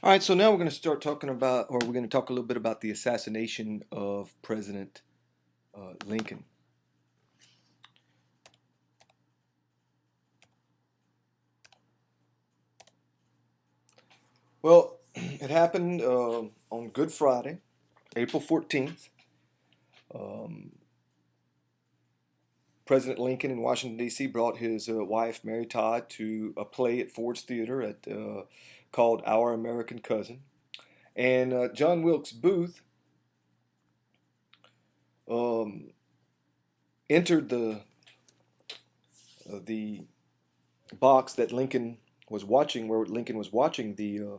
All right, so now we're going to start talking about, or we're going to talk a little bit about the assassination of President Lincoln. Well, it happened on Good Friday, April 14th. Um, President Lincoln in Washington, D.C. brought his wife, Mary Todd, to a play at Ford's Theater called Our American Cousin. And John Wilkes Booth um, entered the box that Lincoln was watching, where Lincoln was watching the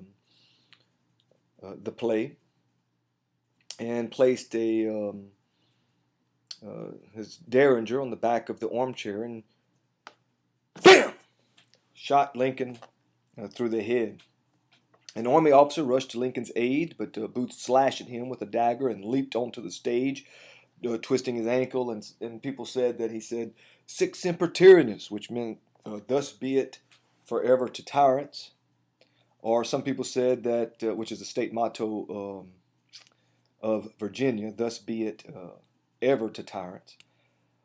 play, and placed his derringer on the back of the armchair and bam, shot Lincoln through the head. An army officer rushed to Lincoln's aid, but Booth slashed at him with a dagger and leaped onto the stage, twisting his ankle. And people said that he said, "Sic semper tyrannis," which meant, "Thus be it forever to tyrants." Or some people said that, which is the state motto of Virginia, "Thus be it ever to tyrants."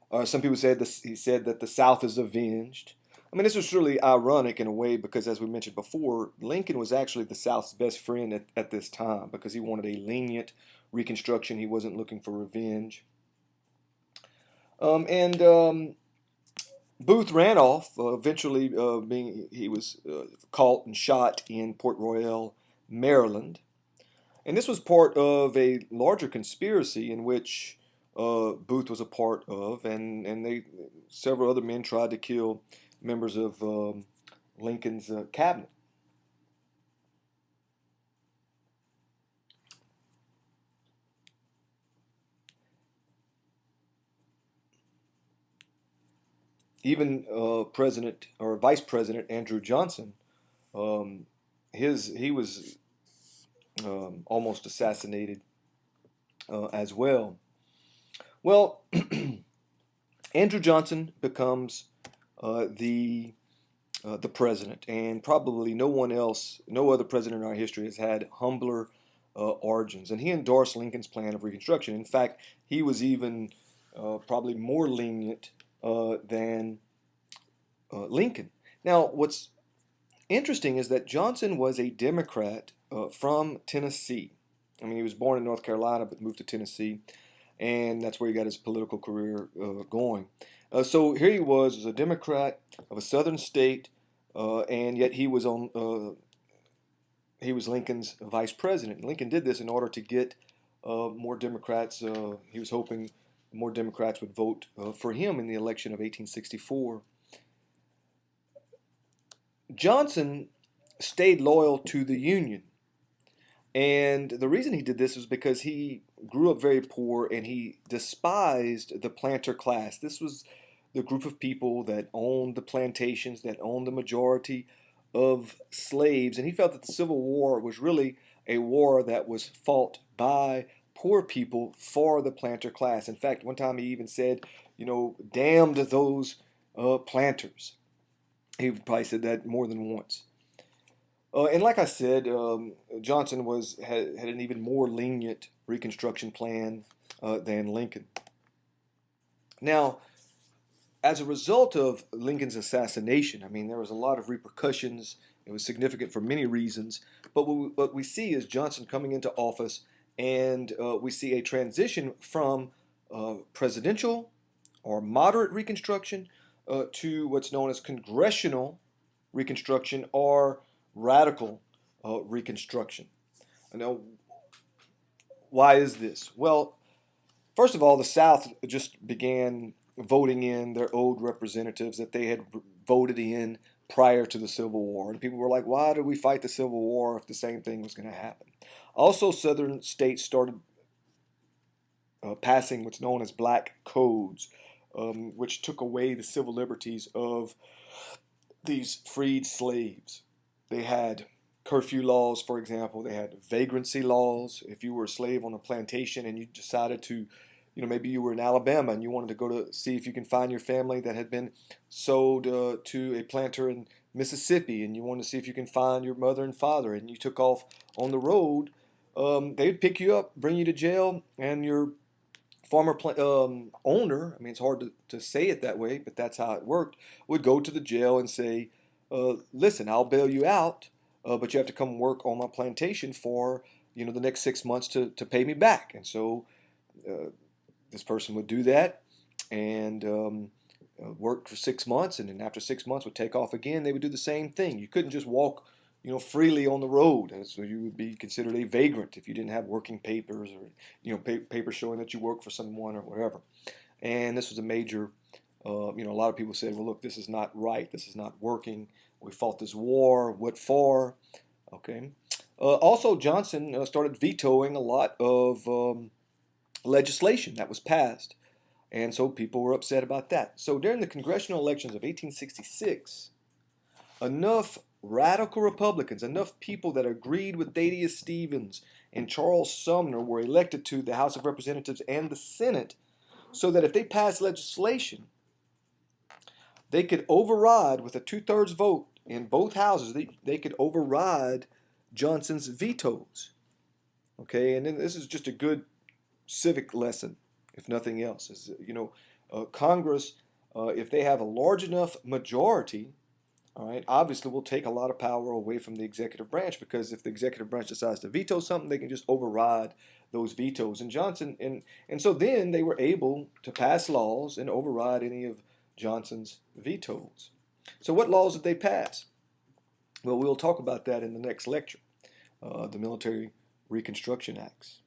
Or some people said this, he said that the South is avenged. I mean, this was really ironic in a way because, as we mentioned before, Lincoln was actually the South's best friend at this time because he wanted a lenient Reconstruction. He wasn't looking for revenge. And Booth ran off. Eventually, he was caught and shot in Port Royal, Maryland. And this was part of a larger conspiracy in which Booth was a part of, and several other men tried to kill members of Lincoln's cabinet. Even President or Vice President Andrew Johnson, um, he was almost assassinated as well. Well, Andrew Johnson becomes the president, and probably no one else, no other president in our history has had humbler origins. And he endorsed Lincoln's plan of Reconstruction. In fact, he was even probably more lenient than Lincoln. Now, what's interesting is that Johnson was a Democrat from Tennessee. I mean, he was born in North Carolina but moved to Tennessee, and that's where he got his political career going. So here he was a Democrat of a southern state, and yet he was Lincoln's vice president. Lincoln did this in order to get more Democrats. He was hoping more Democrats would vote for him in the election of 1864. Johnson stayed loyal to the Union. And the reason he did this was because he grew up very poor and he despised the planter class. This was the group of people that owned the plantations, that owned the majority of slaves. And he felt that the Civil War was really a war that was fought by poor people for the planter class. In fact, one time he even said, damned those planters. He probably said that more than once. And like I said, Johnson had an even more lenient Reconstruction plan than Lincoln. Now, as a result of Lincoln's assassination, I mean, there was a lot of repercussions. It was significant for many reasons. But what we see is Johnson coming into office, and we see a transition from presidential or moderate Reconstruction to what's known as congressional Reconstruction or radical Reconstruction. Now, why is this? Well, first of all, the South just began voting in their old representatives that they had voted in prior to the Civil War. And people were like, why did we fight the Civil War if the same thing was going to happen? Also, Southern states started passing what's known as black codes, which took away the civil liberties of these freed slaves. They had curfew laws, for example. They had vagrancy laws. If you were a slave on a plantation and you decided to, maybe you were in Alabama and you wanted to go to see if you can find your family that had been sold to a planter in Mississippi and you want to see if you can find your mother and father, and you took off on the road, they'd pick you up, bring you to jail, and your former owner, I mean, it's hard to say it that way, but that's how it worked, would go to the jail and say, listen, I'll bail you out, but you have to come work on my plantation for, the next 6 months to pay me back. And so uh, this person would do that and work for 6 months, and then after 6 months would take off again. They would do the same thing. You couldn't just walk, freely on the road, and so you would be considered a vagrant if you didn't have working papers or papers showing that you work for someone or whatever. And this was a major. A lot of people said, "Well, look, this is not right. This is not working. We fought this war. What for?" Okay. Also, Johnson started vetoing a lot of legislation that was passed. And so people were upset about that. So during the congressional elections of 1866, enough radical Republicans, enough people that agreed with Thaddeus Stevens and Charles Sumner were elected to the House of Representatives and the Senate so that if they passed legislation, they could override with a two-thirds vote in both houses. They could override Johnson's vetoes. Okay, and then this is just a good civic lesson, if nothing else. Is Congress, if they have a large enough majority, all right, obviously will take a lot of power away from the executive branch, because if the executive branch decides to veto something, they can just override those vetoes. And Johnson and so then they were able to pass laws and override any of Johnson's vetoes. So what laws did they pass? Well, we'll talk about that in the next lecture, the Military Reconstruction Acts.